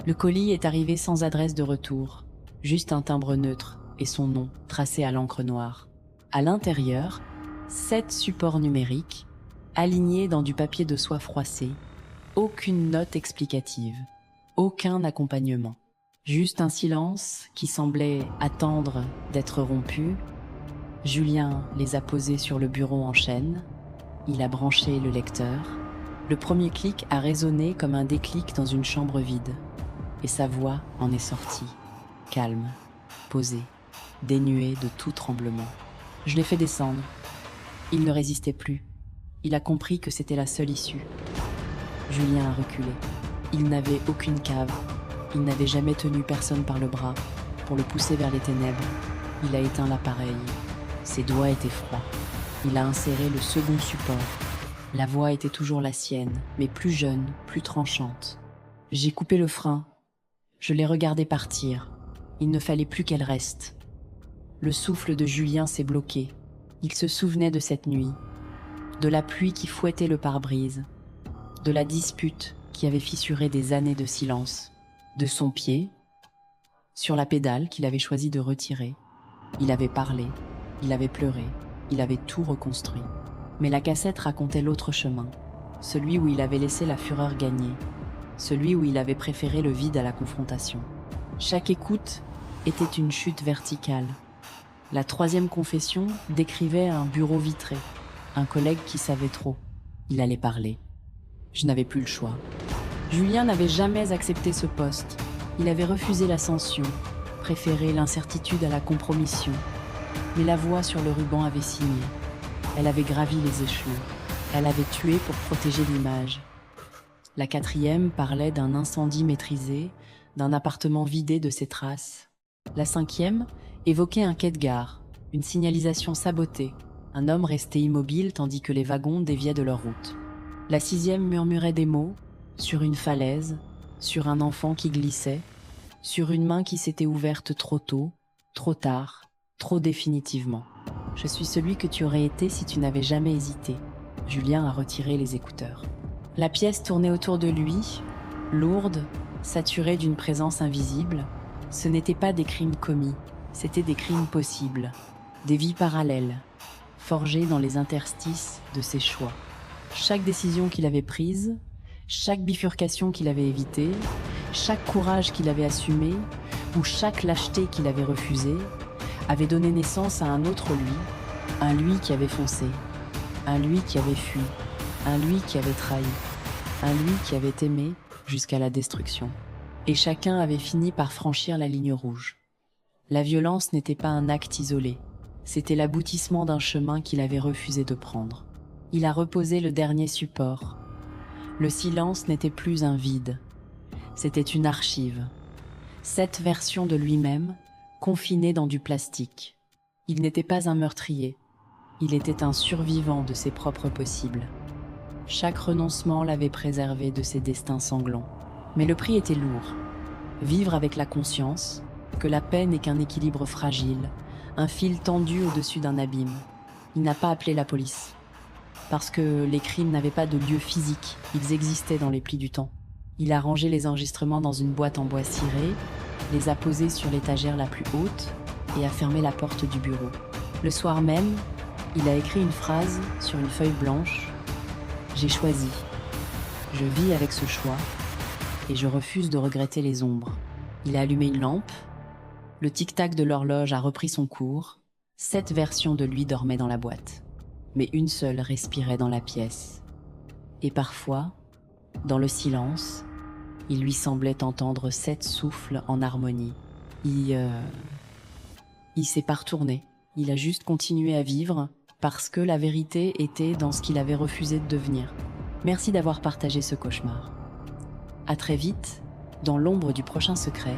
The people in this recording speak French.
Le colis est arrivé sans adresse de retour, juste un timbre neutre et son nom tracé à l'encre noire. À l'intérieur, 7 supports numériques, alignés dans du papier de soie froissé, aucune note explicative, aucun accompagnement. Juste un silence qui semblait attendre d'être rompu. Julien les a posés sur le bureau en chaîne. Il a branché le lecteur. Le premier clic a résonné comme un déclic dans une chambre vide. Et sa voix en est sortie, calme, posée, dénuée de tout tremblement. Je l'ai fait descendre. Il ne résistait plus. Il a compris que c'était la seule issue. Julien a reculé. Il n'avait aucune cave. Il n'avait jamais tenu personne par le bras pour le pousser vers les ténèbres. Il a éteint l'appareil. Ses doigts étaient froids. Il a inséré le second support. La voix était toujours la sienne, mais plus jeune, plus tranchante. J'ai coupé le frein. Je l'ai regardée partir. Il ne fallait plus qu'elle reste. Le souffle de Julien s'est bloqué. Il se souvenait de cette nuit, de la pluie qui fouettait le pare-brise, de la dispute qui avait fissuré des années de silence, de son pied sur la pédale qu'il avait choisi de retirer. Il avait parlé, il avait pleuré, il avait tout reconstruit. Mais la cassette racontait l'autre chemin, celui où il avait laissé la fureur gagner, celui où il avait préféré le vide à la confrontation. Chaque écoute était une chute verticale. La troisième confession décrivait un bureau vitré, un collègue qui savait trop. Il allait parler. Je n'avais plus le choix. Julien n'avait jamais accepté ce poste. Il avait refusé l'ascension, préféré l'incertitude à la compromission. Mais la voix sur le ruban avait signé. Elle avait gravi les échelons. Elle avait tué pour protéger l'image. La quatrième parlait d'un incendie maîtrisé, d'un appartement vidé de ses traces. La cinquième évoquait un quai de gare, une signalisation sabotée, un homme resté immobile tandis que les wagons déviaient de leur route. La sixième murmurait des mots, sur une falaise, sur un enfant qui glissait, sur une main qui s'était ouverte trop tôt, trop tard, trop définitivement. Je suis celui que tu aurais été si tu n'avais jamais hésité. Julien a retiré les écouteurs. La pièce tournait autour de lui, lourde, saturée d'une présence invisible. Ce n'étaient pas des crimes commis, c'étaient des crimes possibles, des vies parallèles, forgées dans les interstices de ses choix. Chaque décision qu'il avait prise, chaque bifurcation qu'il avait évitée, chaque courage qu'il avait assumé, ou chaque lâcheté qu'il avait refusée, avait donné naissance à un autre lui, un lui qui avait foncé, un lui qui avait fui, un lui qui avait trahi, un lui qui avait aimé jusqu'à la destruction. Et chacun avait fini par franchir la ligne rouge. La violence n'était pas un acte isolé, c'était l'aboutissement d'un chemin qu'il avait refusé de prendre. Il a reposé le dernier support. Le silence n'était plus un vide, c'était une archive. 7 versions de lui-même, confinées dans du plastique. Il n'était pas un meurtrier, il était un survivant de ses propres possibles. Chaque renoncement l'avait préservé de ses destins sanglants. Mais le prix était lourd. Vivre avec la conscience que la paix n'est qu'un équilibre fragile, un fil tendu au-dessus d'un abîme. Il n'a pas appelé la police. Parce que les crimes n'avaient pas de lieu physique, ils existaient dans les plis du temps. Il a rangé les enregistrements dans une boîte en bois ciré, les a posés sur l'étagère la plus haute et a fermé la porte du bureau. Le soir même, il a écrit une phrase sur une feuille blanche. « J'ai choisi. Je vis avec ce choix et je refuse de regretter les ombres. » Il a allumé une lampe. Le tic-tac de l'horloge a repris son cours. 7 versions de lui dormaient dans la boîte. Mais une seule respirait dans la pièce. Et parfois, dans le silence, il lui semblait entendre 7 souffles en harmonie. Il s'est pas retourné. Il a juste continué à vivre parce que la vérité était dans ce qu'il avait refusé de devenir. Merci d'avoir partagé ce cauchemar. À très vite, dans l'ombre du prochain secret.